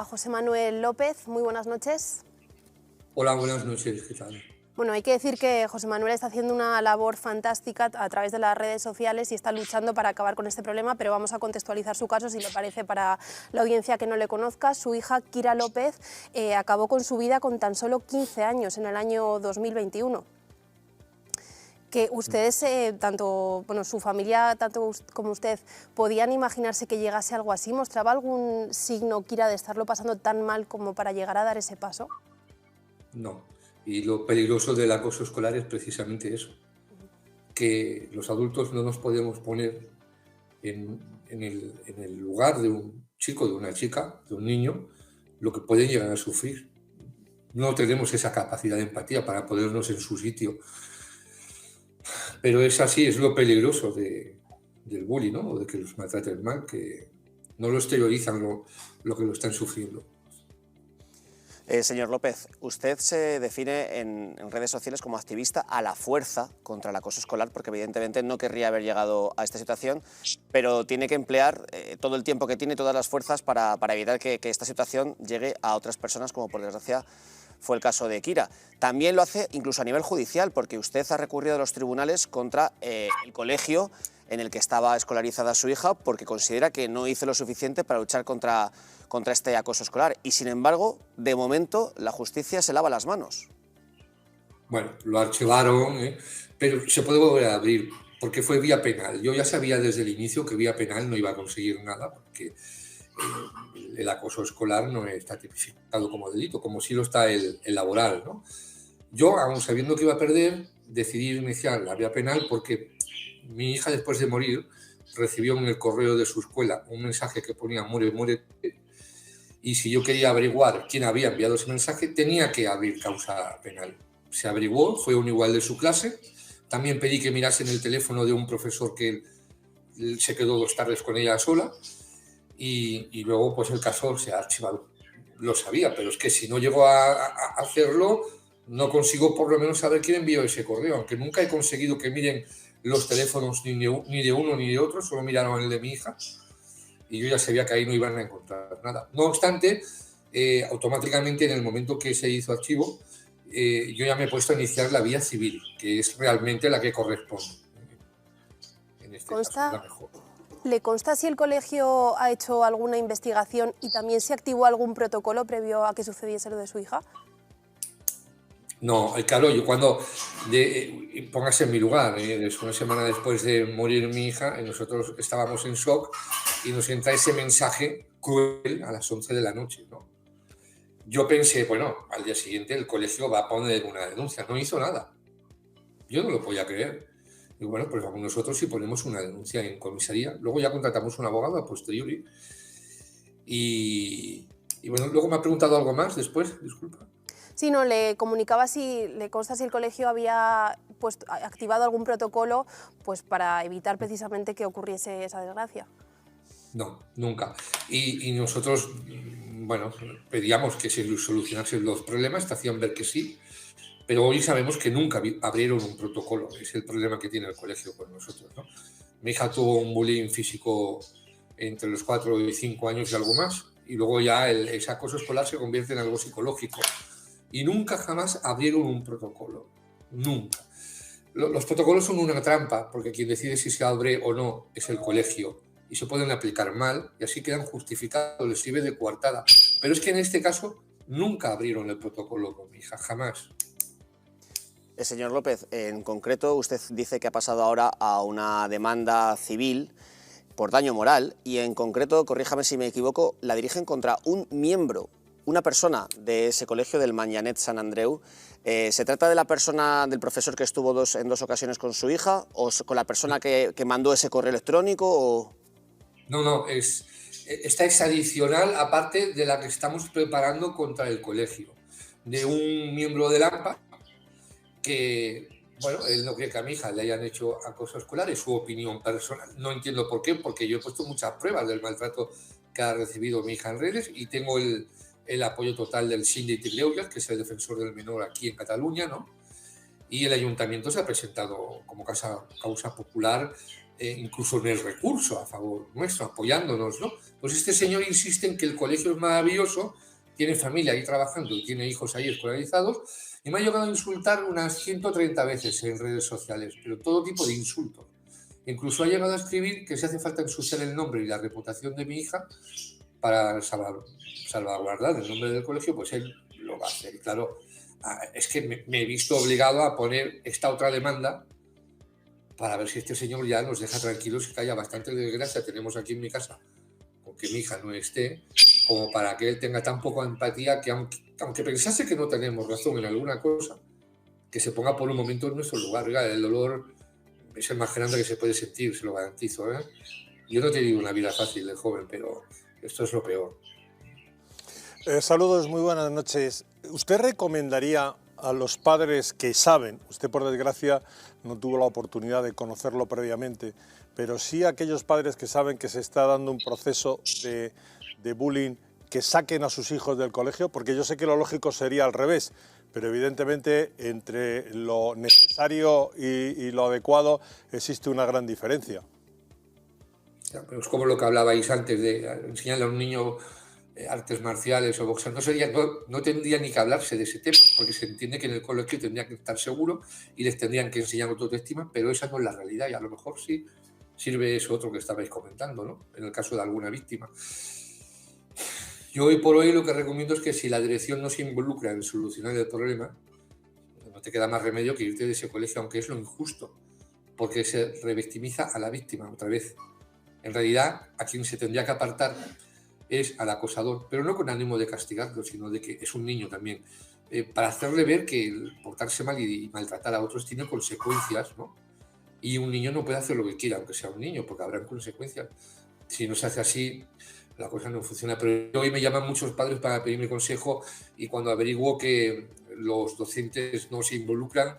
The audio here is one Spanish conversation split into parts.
A José Manuel López, muy buenas noches. Hola, buenas noches, ¿qué tal? Bueno, hay que decir que José Manuel está haciendo una labor fantástica a través de las redes sociales y está luchando para acabar con este problema, pero vamos a contextualizar su caso, si le parece, para la audiencia que no le conozca. Su hija, Kira López, acabó con su vida con tan solo 15 años, en el año 2021. Que ustedes, tanto su familia tanto como usted, ¿podían imaginarse que llegase algo así? ¿Mostraba algún signo, Kira, de estarlo pasando tan mal como para llegar a dar ese paso? No. Y lo peligroso del acoso escolar es precisamente eso, que los adultos no nos podemos poner en el lugar de un chico, de una chica, de un niño, lo que pueden llegar a sufrir. No tenemos esa capacidad de empatía para ponernos en su sitio. Pero es así, es lo peligroso del bullying, ¿no? O de que los maltraten mal, que no lo exteriorizan lo que lo están sufriendo. Señor López, usted se define en redes sociales como activista a la fuerza contra el acoso escolar, porque evidentemente no querría haber llegado a esta situación, pero tiene que emplear todo el tiempo que tiene y todas las fuerzas para evitar que esta situación llegue a otras personas, como por desgracia fue el caso de Kira. También lo hace incluso a nivel judicial, porque usted ha recurrido a los tribunales contra el colegio en el que estaba escolarizada su hija, porque considera que no hizo lo suficiente para luchar contra este acoso escolar. Y sin embargo, de momento, la justicia se lava las manos. Bueno, lo archivaron, pero se puede volver a abrir porque fue vía penal. Yo ya sabía desde el inicio que vía penal no iba a conseguir nada porque el acoso escolar no está tipificado como delito, como sí lo está el laboral, ¿no? Yo, aun sabiendo que iba a perder, decidí iniciar la vía penal porque mi hija, después de morir, recibió en el correo de su escuela un mensaje que ponía muere, muere, y si yo quería averiguar quién había enviado ese mensaje, tenía que abrir causa penal. Se averiguó, fue un igual de su clase. También pedí que mirasen el teléfono de un profesor que se quedó 2 tardes con ella sola y luego pues el caso se ha archivado. Lo sabía, pero es que si no llego a hacerlo, no consigo por lo menos saber quién envió ese correo, aunque nunca he conseguido que miren los teléfonos ni de uno ni de otro, solo miraron el de mi hija y yo ya sabía que ahí no iban a encontrar nada. No obstante, automáticamente en el momento que se hizo archivo, yo ya me he puesto a iniciar la vía civil, que es realmente la que corresponde. En este caso, es la mejor. ¿Le consta si el colegio ha hecho alguna investigación y también se activó algún protocolo previo a que sucediese lo de su hija? No, claro, yo cuando, póngase en mi lugar, una semana después de morir mi hija, nosotros estábamos en shock y nos entra ese mensaje cruel a las 11 de la noche, ¿no? Yo pensé, bueno, al día siguiente el colegio va a poner una denuncia. No hizo nada. Yo no lo podía creer. Y bueno, pues vamos nosotros y ponemos una denuncia en comisaría. Luego ya contratamos un abogado a posteriori. Y bueno, luego me ha preguntado algo más después, disculpa. Sí, no, le comunicaba si le consta si el colegio había activado algún protocolo pues para evitar precisamente que ocurriese esa desgracia. No, nunca. Y nosotros, bueno, pedíamos que se solucionasen los problemas, te hacían ver que sí, pero hoy sabemos que nunca abrieron un protocolo. Es el problema que tiene el colegio con nosotros, ¿no? Mi hija tuvo un bullying físico entre los 4 y 5 años y algo más, y luego ya ese acoso escolar se convierte en algo psicológico. Y nunca jamás abrieron un protocolo. Nunca. Los protocolos son una trampa, porque quien decide si se abre o no es el colegio. Y se pueden aplicar mal, y así quedan justificados, les sirve de coartada. Pero es que en este caso nunca abrieron el protocolo con mi hija, jamás. Señor López, en concreto usted dice que ha pasado ahora a una demanda civil por daño moral y en concreto, corríjame si me equivoco, la dirigen contra un miembro, una persona de ese colegio del Manyanet Sant Andreu. ¿Se trata de la persona, del profesor que estuvo en 2 ocasiones con su hija o con la persona que mandó ese correo electrónico? O... No, esta es adicional aparte de la que estamos preparando contra el colegio, de un miembro del AMPA que, bueno, él no cree que a mi hija le hayan hecho acoso escolar, es su opinión personal. No entiendo por qué, porque yo he puesto muchas pruebas del maltrato que ha recibido mi hija en redes y tengo el apoyo total del Síndic de Greuges, que es el defensor del menor aquí en Cataluña, ¿no? Y el ayuntamiento se ha presentado como causa popular incluso en el recurso a favor nuestro, apoyándonos, ¿no? Pues este señor insiste en que el colegio es maravilloso, tiene familia ahí trabajando y tiene hijos ahí escolarizados, y me ha llegado a insultar unas 130 veces en redes sociales, pero todo tipo de insultos. Incluso ha llegado a escribir que si hace falta ensuciar el nombre y la reputación de mi hija para salvaguardar el nombre del colegio, pues él lo va a hacer. Y claro, es que me he visto obligado a poner esta otra demanda para ver si este señor ya nos deja tranquilos, que haya bastante desgracia tenemos aquí en mi casa, aunque mi hija no esté, como para que él tenga tan poca empatía que aunque pensase que no tenemos razón en alguna cosa, que se ponga por un momento en nuestro lugar. Oiga, el dolor es el más grande que se puede sentir, se lo garantizo, ¿eh? Yo no he tenido una vida fácil de joven, pero esto es lo peor. Saludos, muy buenas noches. ¿Usted recomendaría a los padres que saben, usted por desgracia no tuvo la oportunidad de conocerlo previamente, pero sí a aquellos padres que saben que se está dando un proceso de bullying, que saquen a sus hijos del colegio? Porque yo sé que lo lógico sería al revés, pero evidentemente entre lo necesario y lo adecuado existe una gran diferencia. Es como lo que hablabais antes de enseñarle a un niño artes marciales o boxeo. No tendría ni que hablarse de ese tema, porque se entiende que en el colegio tendría que estar seguro y les tendrían que enseñar autoestima, pero esa no es la realidad, y a lo mejor sí sirve eso otro que estabais comentando, ¿no? En el caso de alguna víctima. Yo hoy por hoy lo que recomiendo es que si la dirección no se involucra en solucionar el problema, no te queda más remedio que irte de ese colegio, aunque es lo injusto, porque se revictimiza a la víctima otra vez. En realidad, a quien se tendría que apartar es al acosador, pero no con ánimo de castigarlo, sino de que es un niño también, para hacerle ver que el portarse mal y maltratar a otros tiene consecuencias, ¿no? Y un niño no puede hacer lo que quiera, aunque sea un niño, porque habrán consecuencias. Si no se hace así, la cosa no funciona. Pero hoy me llaman muchos padres para pedirme consejo, y cuando averiguo que los docentes no se involucran,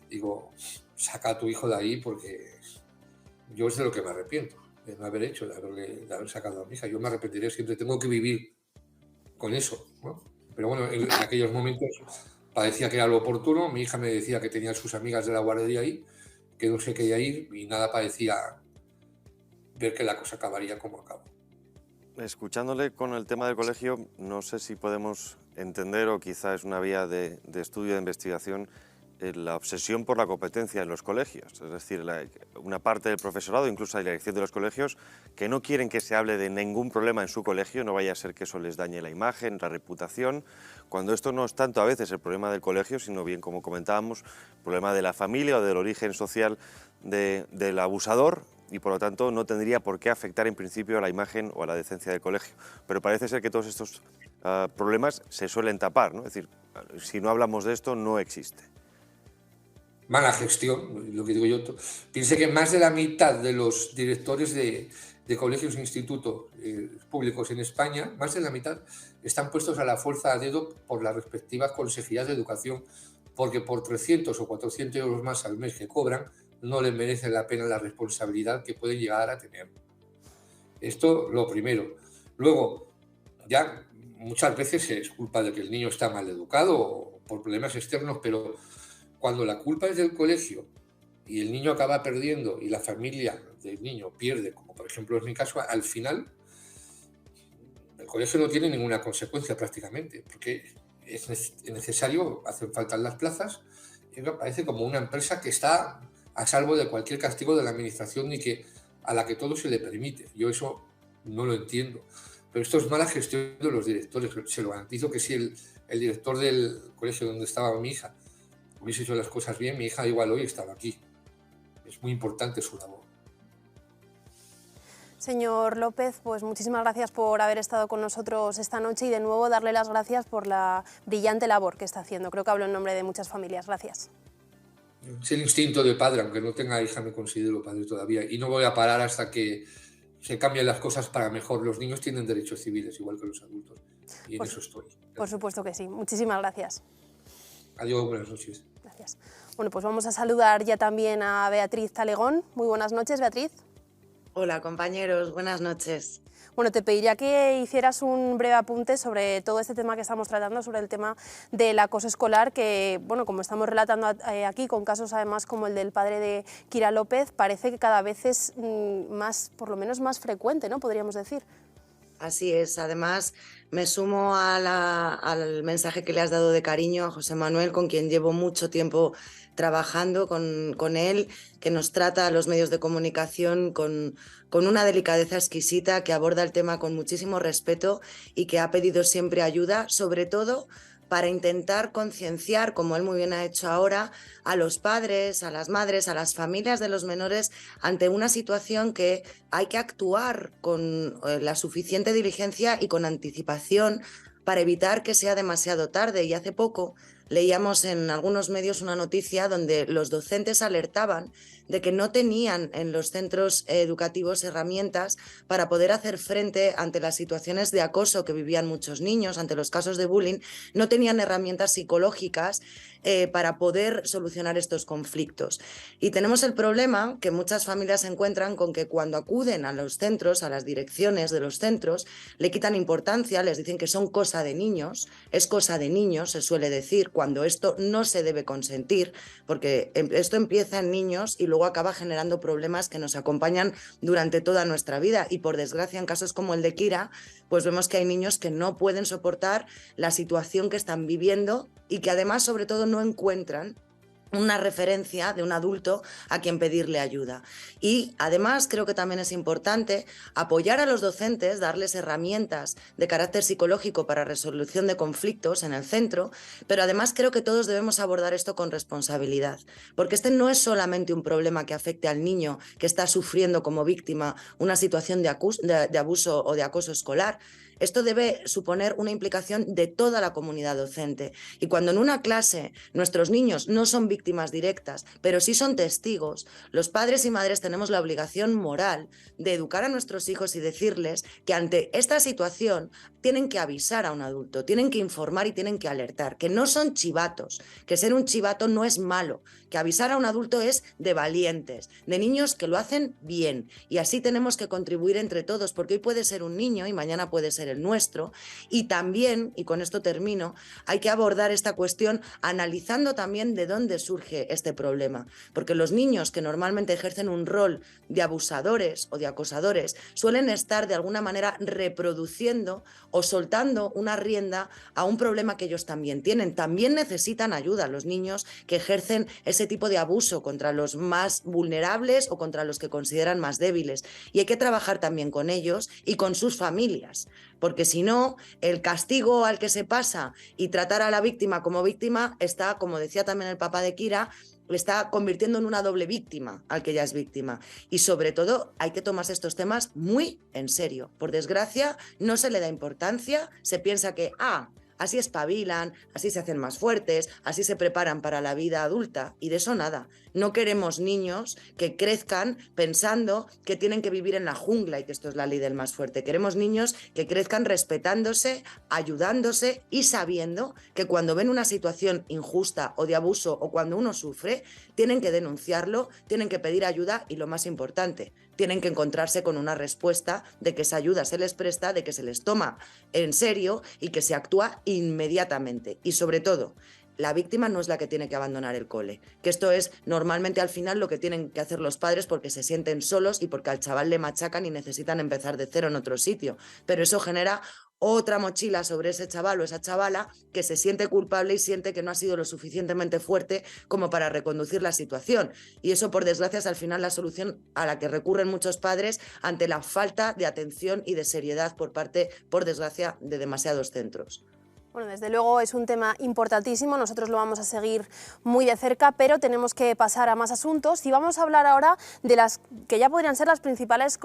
digo, saca a tu hijo de ahí, porque yo es de lo que me arrepiento, de no haber hecho, de haber sacado a mi hija. Yo me arrepentiré siempre, tengo que vivir con eso, ¿no? Pero bueno, en aquellos momentos parecía que era lo oportuno. Mi hija me decía que tenía sus amigas de la guardería ahí, que no se quería ir, y nada parecía ver que la cosa acabaría como acabó. Escuchándole con el tema del colegio, no sé si podemos entender, o quizá es una vía de estudio, de investigación, la obsesión por la competencia en los colegios. Es decir, una parte del profesorado, incluso la dirección de los colegios, que no quieren que se hable de ningún problema en su colegio, no vaya a ser que eso les dañe la imagen, la reputación, cuando esto no es tanto a veces el problema del colegio, sino bien, como comentábamos, el problema de la familia o del origen social del abusador, y por lo tanto no tendría por qué afectar en principio a la imagen o a la decencia del colegio. Pero parece ser que todos estos problemas se suelen tapar, ¿no? Es decir, si no hablamos de esto, no existe. Mala gestión, lo que digo yo. Piense que más de la mitad de los directores de colegios e institutos públicos en España, más de la mitad, están puestos a la fuerza a dedo por las respectivas consejerías de educación, porque por 300 o 400 euros más al mes que cobran, no les merece la pena la responsabilidad que pueden llegar a tener. Esto lo primero. Luego, ya muchas veces es culpa de que el niño está mal educado o por problemas externos, pero cuando la culpa es del colegio y el niño acaba perdiendo y la familia del niño pierde, como por ejemplo es mi caso, al final el colegio no tiene ninguna consecuencia prácticamente, porque es necesario, hacen falta las plazas, y parece como una empresa que está a salvo de cualquier castigo de la administración y a la que todo se le permite. Yo eso no lo entiendo. Pero esto es mala gestión de los directores. Se lo garantizo que si el director del colegio donde estaba mi hija hubiese hecho las cosas bien, mi hija igual hoy estaba aquí. Es muy importante su labor. Señor López, pues muchísimas gracias por haber estado con nosotros esta noche, y de nuevo darle las gracias por la brillante labor que está haciendo. Creo que hablo en nombre de muchas familias. Gracias. Es el instinto de padre, aunque no tenga hija, me considero padre todavía, y no voy a parar hasta que se cambien las cosas para mejor. Los niños tienen derechos civiles, igual que los adultos, y en eso estoy. Por supuesto que sí. Muchísimas gracias. Adiós, buenas noches. Gracias. Bueno, pues vamos a saludar ya también a Beatriz Talegón. Muy buenas noches, Beatriz. Hola compañeros, buenas noches. Bueno, te pediría que hicieras un breve apunte sobre todo este tema que estamos tratando, sobre el tema del acoso escolar, que, bueno, como estamos relatando aquí, con casos además como el del padre de Kira López, parece que cada vez es más, por lo menos más frecuente, ¿no? Podríamos decir. Así es, además me sumo al mensaje que le has dado de cariño a José Manuel, con quien llevo mucho tiempo trabajando con él, que nos trata a los medios de comunicación con una delicadeza exquisita, que aborda el tema con muchísimo respeto y que ha pedido siempre ayuda, sobre todo para intentar concienciar, como él muy bien ha hecho ahora, a los padres, a las madres, a las familias de los menores ante una situación que hay que actuar con la suficiente diligencia y con anticipación para evitar que sea demasiado tarde. Y hace poco leíamos en algunos medios una noticia donde los docentes alertaban de que no tenían en los centros educativos herramientas para poder hacer frente ante las situaciones de acoso que vivían muchos niños, ante los casos de bullying, no tenían herramientas psicológicas para poder solucionar estos conflictos. Y tenemos el problema que muchas familias se encuentran con que cuando acuden a los centros, a las direcciones de los centros, le quitan importancia, les dicen que son cosa de niños, es cosa de niños, se suele decir, cuando esto no se debe consentir, porque esto empieza en niños y luego acaba generando problemas que nos acompañan durante toda nuestra vida. Y por desgracia, en casos como el de Kira, pues vemos que hay niños que no pueden soportar la situación que están viviendo y que además, sobre todo, no encuentran una referencia de un adulto a quien pedirle ayuda. Y además creo que también es importante apoyar a los docentes, darles herramientas de carácter psicológico para resolución de conflictos en el centro, pero además creo que todos debemos abordar esto con responsabilidad, porque este no es solamente un problema que afecte al niño que está sufriendo como víctima una situación de abuso o de acoso escolar. Esto debe suponer una implicación de toda la comunidad docente. Y cuando en una clase nuestros niños no son víctimas directas, pero sí son testigos, los padres y madres tenemos la obligación moral de educar a nuestros hijos y decirles que ante esta situación tienen que avisar a un adulto, tienen que informar y tienen que alertar, que no son chivatos, que ser un chivato no es malo, que avisar a un adulto es de valientes, de niños que lo hacen bien. Y así tenemos que contribuir entre todos, porque hoy puede ser un niño y mañana puede ser el nuestro. Y también, y con esto termino, hay que abordar esta cuestión analizando también de dónde surge este problema, porque los niños que normalmente ejercen un rol de abusadores o de acosadores suelen estar de alguna manera reproduciendo o soltando una rienda a un problema que ellos también tienen. También necesitan ayuda los niños que ejercen ese tipo de abuso contra los más vulnerables o contra los que consideran más débiles. Y hay que trabajar también con ellos y con sus familias, porque si no, el castigo al que se pasa y tratar a la víctima como víctima está, como decía también el papá de Kira, le está convirtiendo en una doble víctima al que ya es víctima. Y sobre todo hay que tomarse estos temas muy en serio. Por desgracia, no se le da importancia, se piensa que, así espabilan, así se hacen más fuertes, así se preparan para la vida adulta, y de eso nada. No queremos niños que crezcan pensando que tienen que vivir en la jungla y que esto es la ley del más fuerte. Queremos niños que crezcan respetándose, ayudándose y sabiendo que cuando ven una situación injusta o de abuso o cuando uno sufre, tienen que denunciarlo, tienen que pedir ayuda y, lo más importante, tienen que encontrarse con una respuesta de que esa ayuda se les presta, de que se les toma en serio y que se actúa inmediatamente. Y sobre todo, la víctima no es la que tiene que abandonar el cole, que esto es normalmente al final lo que tienen que hacer los padres porque se sienten solos y porque al chaval le machacan y necesitan empezar de cero en otro sitio. Pero eso genera otra mochila sobre ese chaval o esa chavala que se siente culpable y siente que no ha sido lo suficientemente fuerte como para reconducir la situación. Y eso, por desgracia, es al final la solución a la que recurren muchos padres ante la falta de atención y de seriedad por parte, por desgracia, de demasiados centros. Bueno, desde luego es un tema importantísimo, nosotros lo vamos a seguir muy de cerca, pero tenemos que pasar a más asuntos y vamos a hablar ahora de las que ya podrían ser las principales